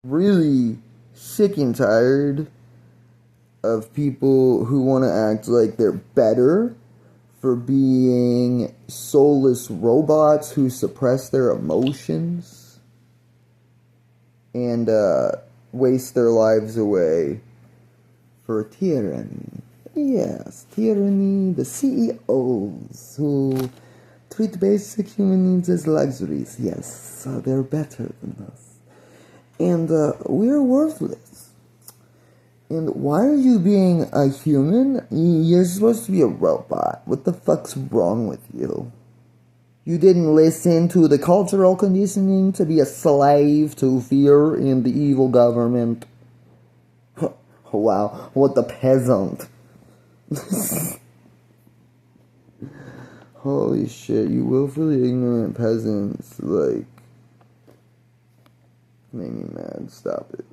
really sick and tired of people who want to act like they're better for being soulless robots who suppress their emotions and waste their lives away for tyranny. Yes, tyranny, the CEOs who treat basic human needs as luxuries. Yes, they're better than us. And we're worthless. And why are you being a human? You're supposed to be a robot. What the fuck's wrong with you? You didn't listen to the cultural conditioning to be a slave to fear and the evil government. Wow, what a peasant. Holy shit, you willfully ignorant peasants, like, make me mad. Stop it.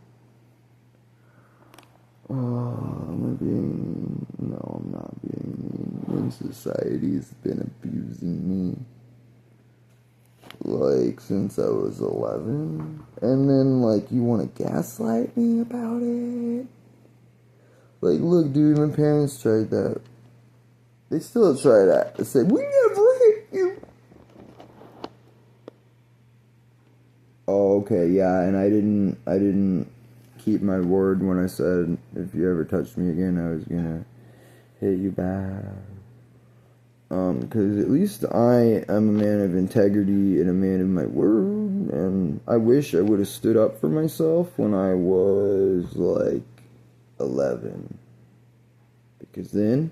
Oh, am I being mean? No, I'm not being mean. When society's been abusing me, like, since I was 11, and then, like, you want to gaslight me about it? Like, look, dude, my parents tried that. They still try that. They say, we never hit you. Oh, okay, yeah, and I didn't keep my word when I said, if you ever touched me again, I was gonna hit you back. Because at least I am a man of integrity and a man of my word, and I wish I would have stood up for myself when I was, like, 11. Because then,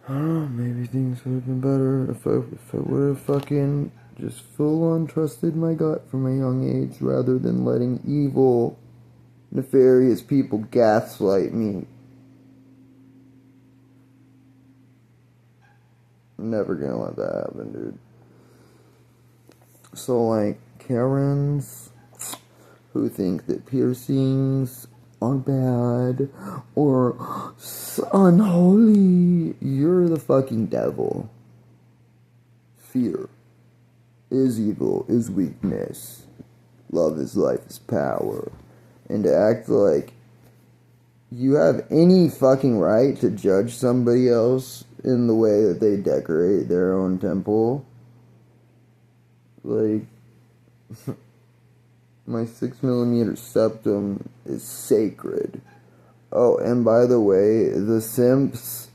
I don't know, maybe things would have been better if I would have fucking just full on trusted my gut from a young age rather than letting evil, nefarious people gaslight me. I'm never gonna let that happen, dude. So, like, Karens who think that piercings are bad or unholy, you're the fucking devil. Fear is evil, is weakness. Love is life, is power. And to act like you have any fucking right to judge somebody else in the way that they decorate their own temple. Like, my 6mm septum is sacred. Oh, and by the way, the simps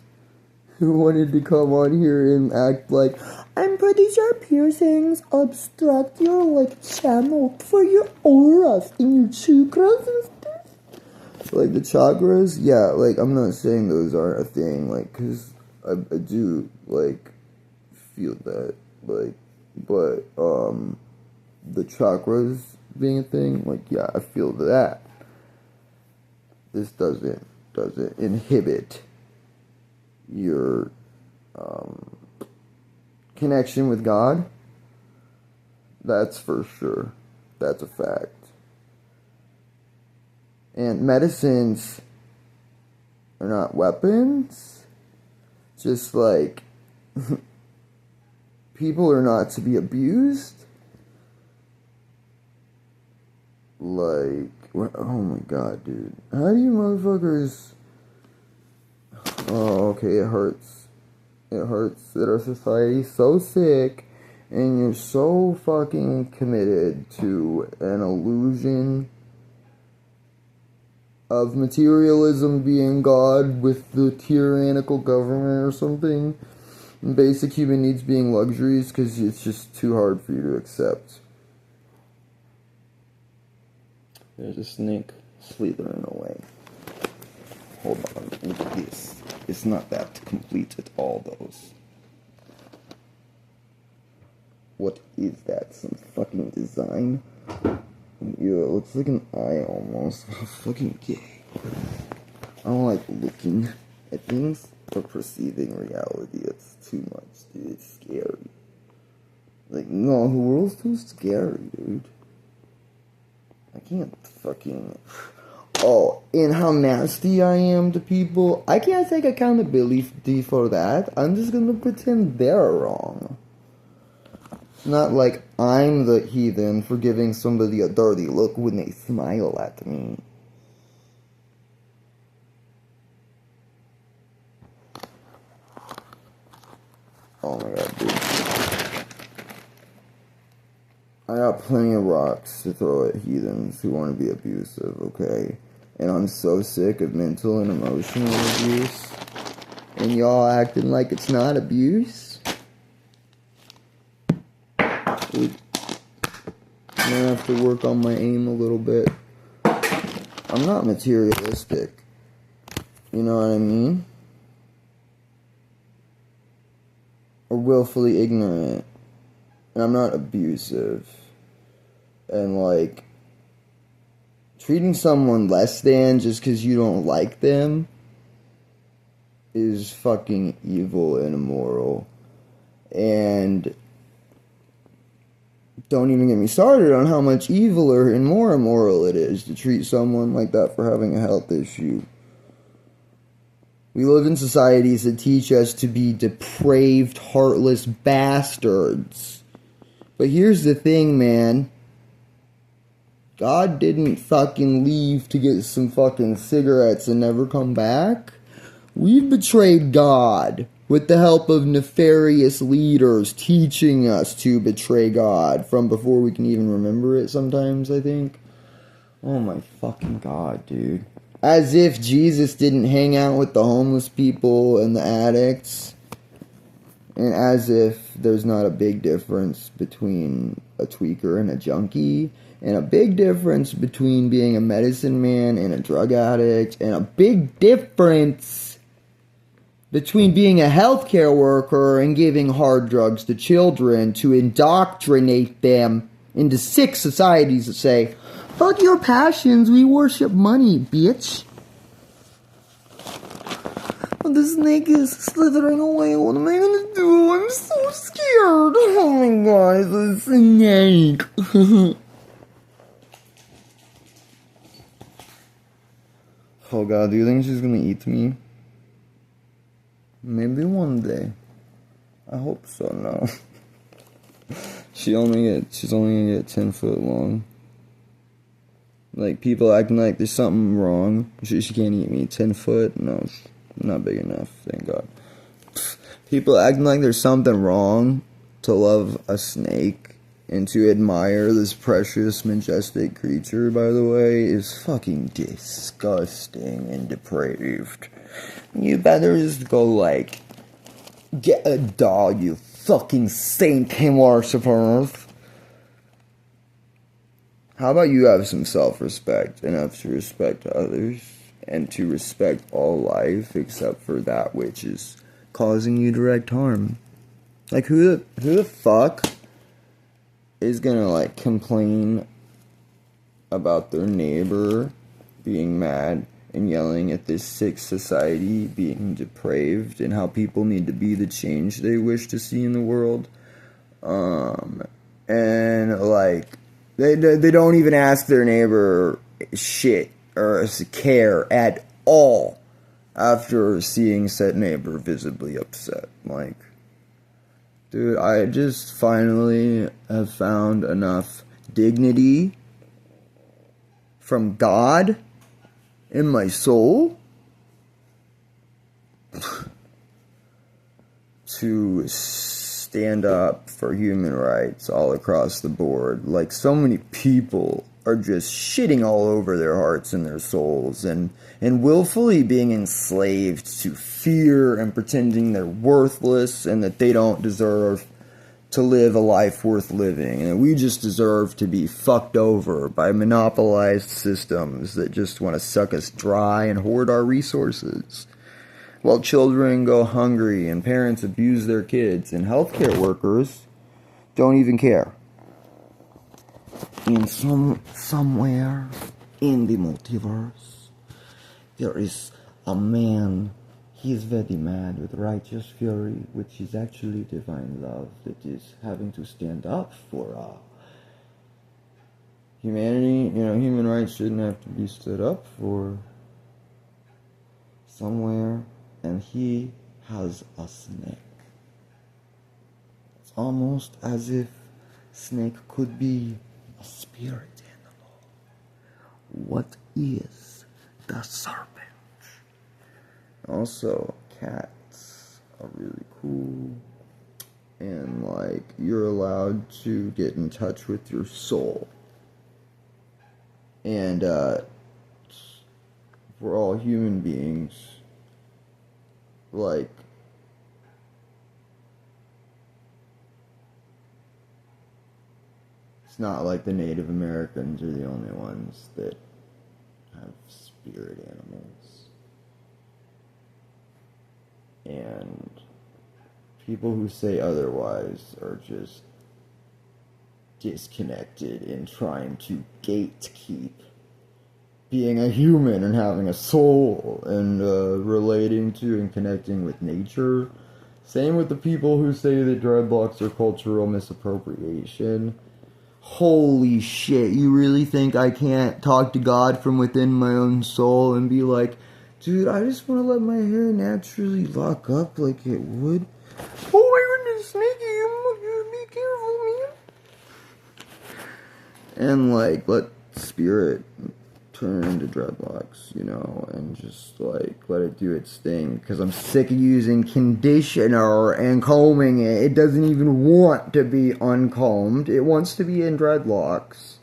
who wanted to come on here and act like, I'm pretty sure piercings obstruct your, like, channel for your auras and your chakras and stuff. Like, the chakras, yeah, like, I'm not saying those aren't a thing, like, because I do, like, feel that, like, but, the chakras being a thing, like, yeah, I feel that. This doesn't inhibit your connection with God. That's for sure. That's a fact. And medicines are not weapons. Just like people are not to be abused. Like, oh my god, dude. How do you motherfuckers... Oh, okay, it hurts. It hurts that our society's so sick and you're so fucking committed to an illusion of materialism being God with the tyrannical government or something. And basic human needs being luxuries because it's just too hard for you to accept. There's a snake slithering away. Hold on, look at this. It's not that complete at all, those. What is that? Some fucking design? Ew, it looks like an eye almost. Fucking gay. I don't like looking at things or perceiving reality. It's too much, dude. It's scary. Like, no, the world's too scary, dude. I can't fucking... Oh, and how nasty I am to people. I can't take accountability for that. I'm just gonna pretend they're wrong. It's not like I'm the heathen for giving somebody a dirty look when they smile at me. Oh my god, dude. I got plenty of rocks to throw at heathens who want to be abusive, okay? And I'm so sick of mental and emotional abuse. And y'all acting like it's not abuse. I'm gonna have to work on my aim a little bit. I'm not materialistic. You know what I mean? Or willfully ignorant. And I'm not abusive. And like, treating someone less than just because you don't like them is fucking evil and immoral. And don't even get me started on how much eviler and more immoral it is to treat someone like that for having a health issue. We live in societies that teach us to be depraved, heartless bastards. But here's the thing, man. God didn't fucking leave to get some fucking cigarettes and never come back. We've betrayed God with the help of nefarious leaders teaching us to betray God from before we can even remember it sometimes, I think. Oh my fucking God, dude. As if Jesus didn't hang out with the homeless people and the addicts. And as if there's not a big difference between a tweaker and a junkie. And a big difference between being a medicine man and a drug addict. And a big difference between being a healthcare worker and giving hard drugs to children to indoctrinate them into sick societies that say, fuck your passions, we worship money, bitch. Oh, the snake is slithering away. What am I gonna do? I'm so scared. Oh my god, it's a snake. Oh god, do you think she's gonna eat me? Maybe one day. I hope so, no. She's only gonna get 10 foot long. Like, people acting like there's something wrong. She can't eat me. 10 foot? No, not big enough, thank God. People acting like there's something wrong to love a snake and to admire this precious, majestic creature, by the way, is fucking disgusting and depraved. You better just go, like, get a dog, you fucking saint and worshippers. How about you have some self-respect, enough to respect others, and to respect all life except for that which is causing you direct harm? Like, who the fuck is gonna, like, complain about their neighbor being mad and yelling at this sick society being depraved and how people need to be the change they wish to see in the world? And, like, they don't even ask their neighbor shit or care at all after seeing said neighbor visibly upset. Like, dude, I just finally have found enough dignity from God in my soul to stand up for human rights all across the board. Like, so many people are just shitting all over their hearts and their souls and willfully being enslaved to fear and pretending they're worthless and that they don't deserve to live a life worth living, and that we just deserve to be fucked over by monopolized systems that just want to suck us dry and hoard our resources, while children go hungry and parents abuse their kids and healthcare workers don't even care. In somewhere in the multiverse, there is a man. He is very mad with righteous fury, which is actually divine love that is having to stand up for humanity. You know, human rights shouldn't have to be stood up for somewhere. And he has a snake. It's almost as if Snake could be a spirit animal. What is the serpent? Also, cats are really cool. And, like, you're allowed to get in touch with your soul. And, we're all human beings. Like, it's not like the Native Americans are the only ones that have spirit animals. And people who say otherwise are just disconnected in trying to gatekeep being a human and having a soul and relating to and connecting with nature. Same with the people who say that dreadlocks are cultural misappropriation. Holy shit, you really think I can't talk to God from within my own soul and be like, dude, I just want to let my hair naturally lock up like it would? Oh my goodness, Sneaky, you be careful, man. And like, let spirit turn into dreadlocks, you know, and just like let it do its thing, because I'm sick of using conditioner and combing it. It doesn't even want to be uncombed. It wants to be in dreadlocks.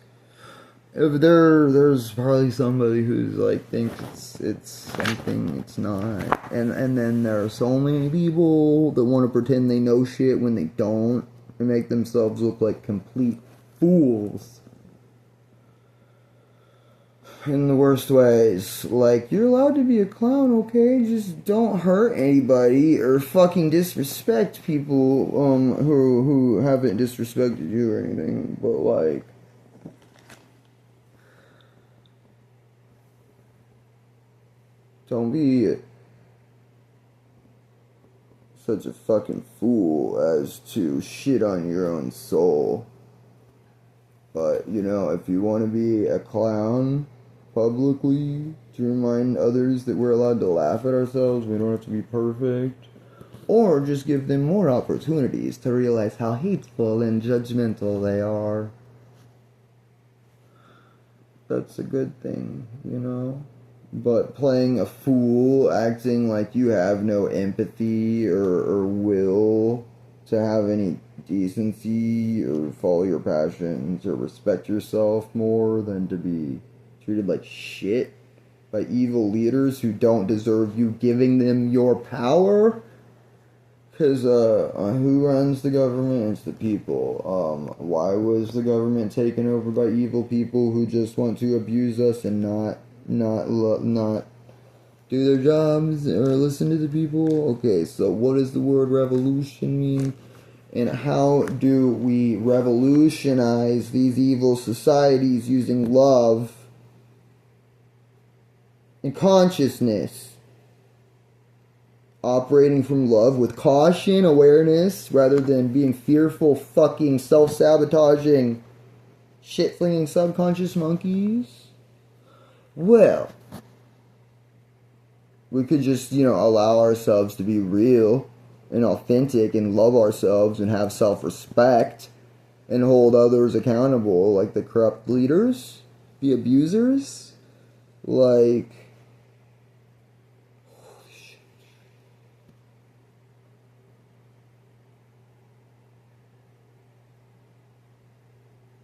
If there's probably somebody who's like thinks it's something it's not, and then there are so many people that want to pretend they know shit when they don't and make themselves look like complete fools in the worst ways. Like, you're allowed to be a clown, okay? Just don't hurt anybody or fucking disrespect people who haven't disrespected you or anything. But like, don't be such a fucking fool as to shit on your own soul. But, you know, if you want to be a clown publicly to remind others that we're allowed to laugh at ourselves, we don't have to be perfect, or just give them more opportunities to realize how hateful and judgmental they are, that's a good thing, you know? But playing a fool, acting like you have no empathy or will to have any decency or follow your passions or respect yourself more than to be treated like shit by evil leaders who don't deserve you giving them your power. Because who runs the government? It's the people. Why was the government taken over by evil people who just want to abuse us and not do their jobs or listen to the people? Okay, so what does the word revolution mean? And how do we revolutionize these evil societies using love and consciousness? Operating from love with caution, awareness, rather than being fearful, fucking self-sabotaging, shit-flinging subconscious monkeys? Well, we could just, you know, allow ourselves to be real and authentic and love ourselves and have self-respect and hold others accountable, like the corrupt leaders, the abusers, like, holy shit.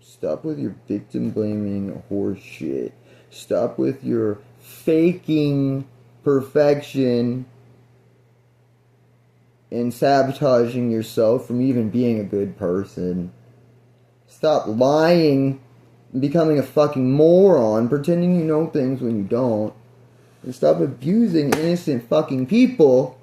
Stop with your victim blaming horse shit. Stop with your faking perfection and sabotaging yourself from even being a good person. Stop lying and becoming a fucking moron, pretending you know things when you don't. And stop abusing innocent fucking people.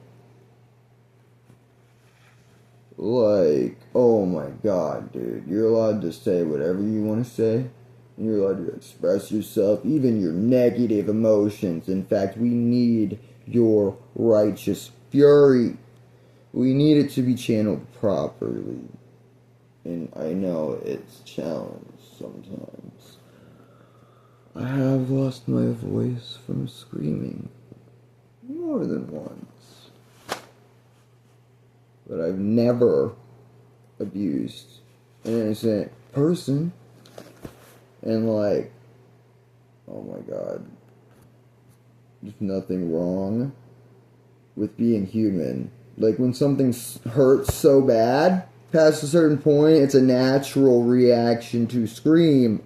Like, oh my god, dude. You're allowed to say whatever you want to say. You're allowed to express yourself, even your negative emotions. In fact, we need your righteous fury. We need it to be channeled properly. And I know it's a challenge sometimes. I have lost my voice from screaming more than once. But I've never abused an innocent person. And like, oh my god, there's nothing wrong with being human. Like when something hurts so bad, past a certain point, it's a natural reaction to scream.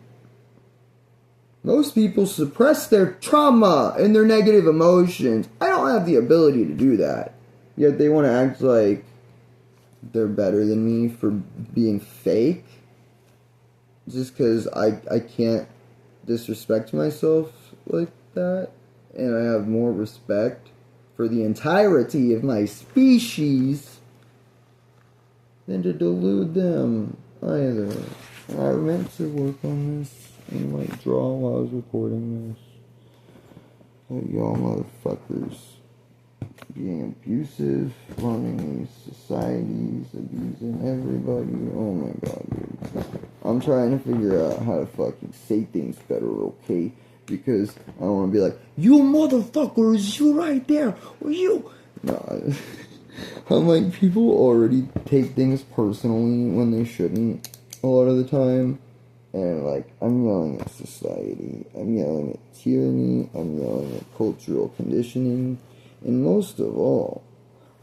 Most people suppress their trauma and their negative emotions. I don't have the ability to do that. Yet they want to act like they're better than me for being fake. Just because I can't disrespect myself like that. And I have more respect for the entirety of my species than to delude them either. I meant to work on this and like draw while I was recording this. But y'all motherfuckers being abusive, running these societies, abusing everybody. Oh my god, dude. I'm trying to figure out how to fucking say things better, okay? Because I don't want to be like, you motherfuckers, you right there, or you. No, I'm like, people already take things personally when they shouldn't a lot of the time. And like, I'm yelling at society, I'm yelling at tyranny, I'm yelling at cultural conditioning, and most of all,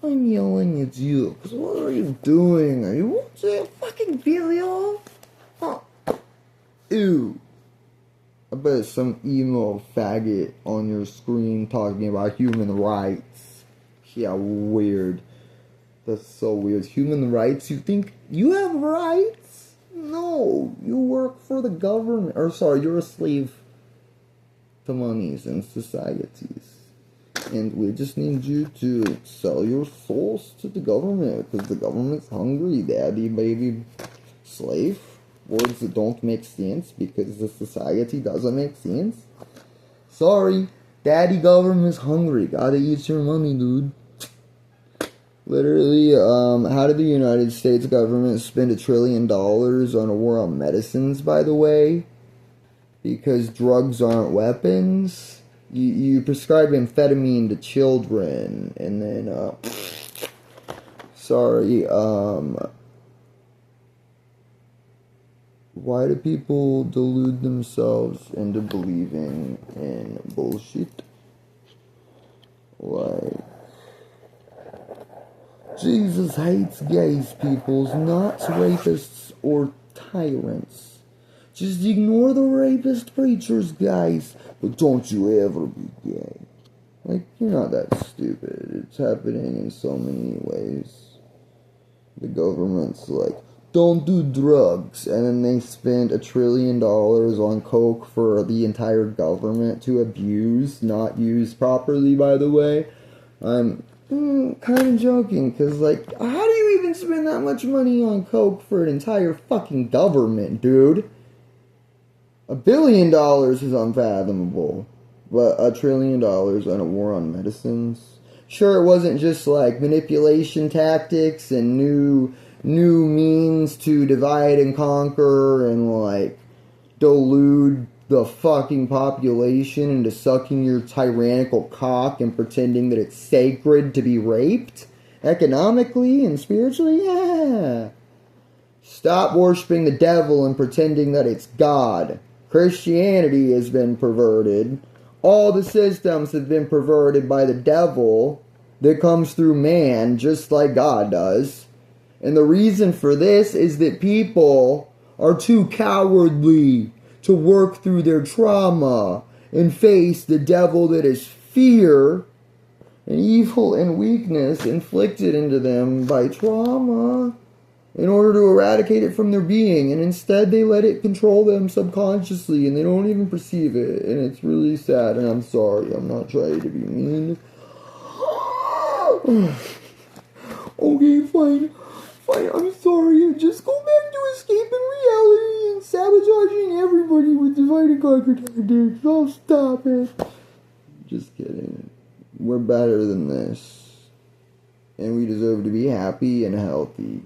I'm yelling at you. Because what are you doing? Are you watching a fucking video? Huh. Ew. I bet some emo faggot on your screen talking about human rights. Yeah, weird. That's so weird. Human rights? You think you have rights? No. You work for the government. Or sorry, you're a slave to monies and societies. And we just need you to sell your souls to the government. Because the government's hungry, daddy, baby, slave. Words that don't make sense because the society doesn't make sense. Sorry, daddy government's hungry. Gotta eat your money, dude. Literally, how did the United States government spend $1 trillion on a war on medicines, by the way? Because drugs aren't weapons. You prescribe amphetamine to children, and then, sorry, why do people delude themselves into believing in bullshit? Like, Jesus hates gays, peoples, not rapists or tyrants. Just ignore the rapist preachers, guys, but don't you ever be gay. Like, you're not that stupid. It's happening in so many ways. The government's like, don't do drugs, and then they spend $1 trillion on coke for the entire government to abuse, not use properly, by the way. I'm kind of joking, because, like, how do you even spend that much money on coke for an entire fucking government, dude? $1 billion is unfathomable, but $1 trillion on a war on medicines? Sure, it wasn't just, like, manipulation tactics and new means to divide and conquer and, like, delude the fucking population into sucking your tyrannical cock and pretending that it's sacred to be raped? Economically and spiritually? Yeah. Stop worshiping the devil and pretending that it's God. Christianity has been perverted. All the systems have been perverted by the devil that comes through man, just like God does. And the reason for this is that people are too cowardly to work through their trauma and face the devil that is fear and evil and weakness inflicted into them by trauma in order to eradicate it from their being. And instead they let it control them subconsciously and they don't even perceive it. And it's really sad, and I'm sorry. I'm not trying to be mean. Okay, fine. I'm sorry. Just go back to escaping reality and sabotaging everybody with divide and conquer tactics. I'll stop it. Just kidding. We're better than this. And we deserve to be happy and healthy.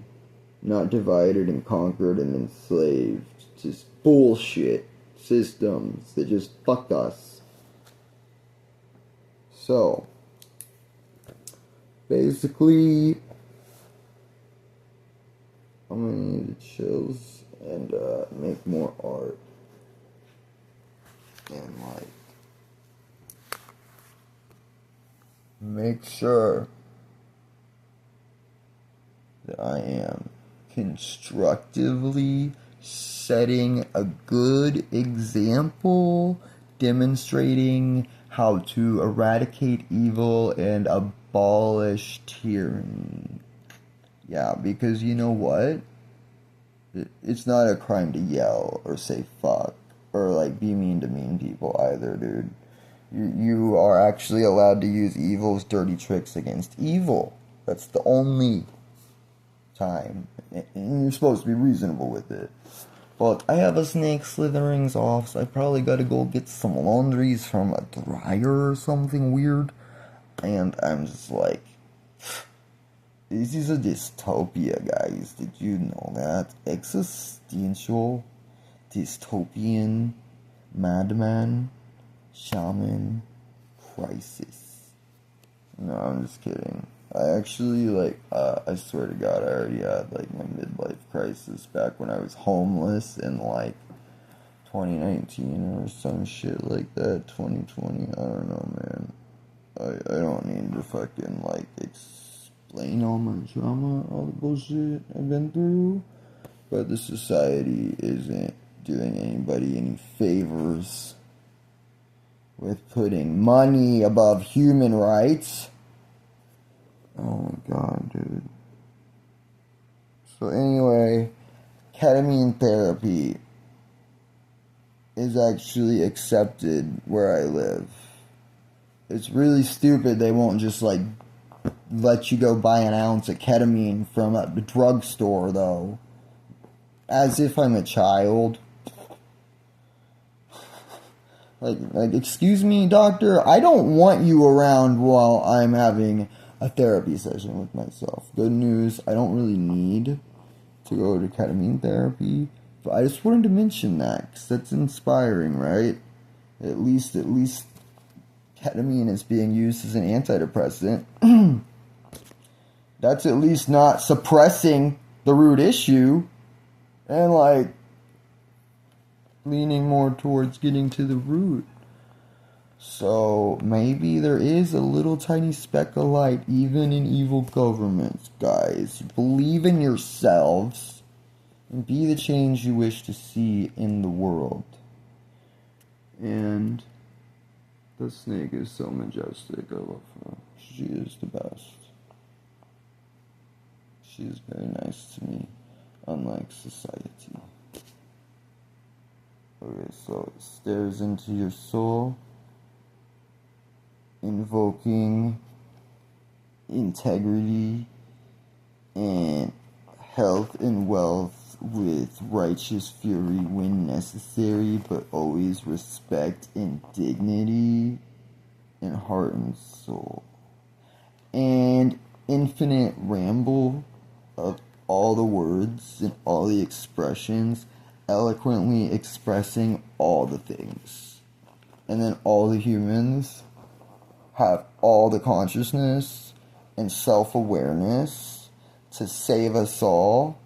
Not divided and conquered and enslaved. Just bullshit systems that just fuck us. So, basically, I'm gonna need the chills and make more art and like make sure that I am constructively setting a good example, demonstrating how to eradicate evil and abolish tyranny. Yeah, because you know what? It's not a crime to yell or say fuck or like be mean to mean people either, dude. You are actually allowed to use evil's dirty tricks against evil. That's the only time. And you're supposed to be reasonable with it. But I have a snake slithering off, so I probably gotta go get some laundries from a dryer or something weird. And I'm just like, this is a dystopia, guys. Did you know that? Existential, dystopian, madman, shaman, crisis. No, I'm just kidding. I actually, I swear to God, I already had, my midlife crisis back when I was homeless in, 2019 or some shit like that, 2020, I don't know, man. I don't need to fucking, explain all my trauma, all the bullshit I've been through, but the society isn't doing anybody any favors with putting money above human rights. Oh my god, dude. So anyway, ketamine therapy is actually accepted where I live. It's really stupid they won't just let you go buy an ounce of ketamine from a drugstore though. As if I'm a child. Excuse me, doctor, I don't want you around while I'm having a therapy session with myself. Good news, I don't really need to go to ketamine therapy, but I just wanted to mention that, because that's inspiring, right? At least ketamine is being used as an antidepressant. That's at least not suppressing the root issue, and leaning more towards getting to the root. So maybe there is a little tiny speck of light even in evil governments, guys. Believe in yourselves and be the change you wish to see in the world. And the snake is so majestic. I love her. She is the best. She is very nice to me, unlike society. Okay, so it stares into your soul, invoking integrity and health and wealth with righteous fury when necessary, but always respect and dignity and heart and soul. And infinite ramble of all the words and all the expressions, eloquently expressing all the things. And then all the humans have all the consciousness and self-awareness to save us all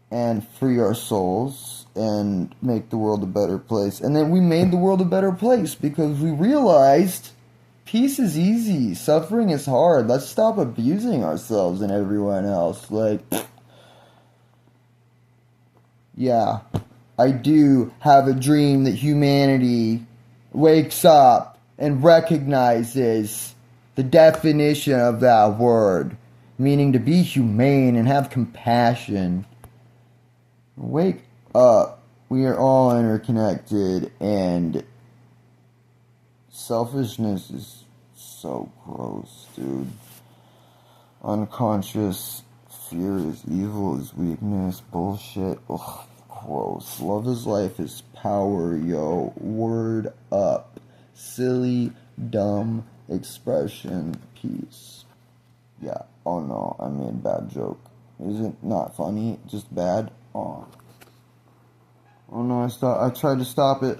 and free our souls and make the world a better place. And then we made the world a better place because we realized peace is easy, suffering is hard. Let's stop abusing ourselves and everyone else. Yeah, I do have a dream that humanity wakes up and recognizes the definition of that word, meaning to be humane and have compassion. Wake up. We are all interconnected, and selfishness is so gross, dude. Unconscious fear is evil, is weakness, bullshit. Ugh, gross. Love is life is power, yo. Word up. Silly, dumb expression. Peace. Yeah. Oh no, I made a bad joke. Is it not funny? Just bad? Oh. Oh no, I tried to stop it.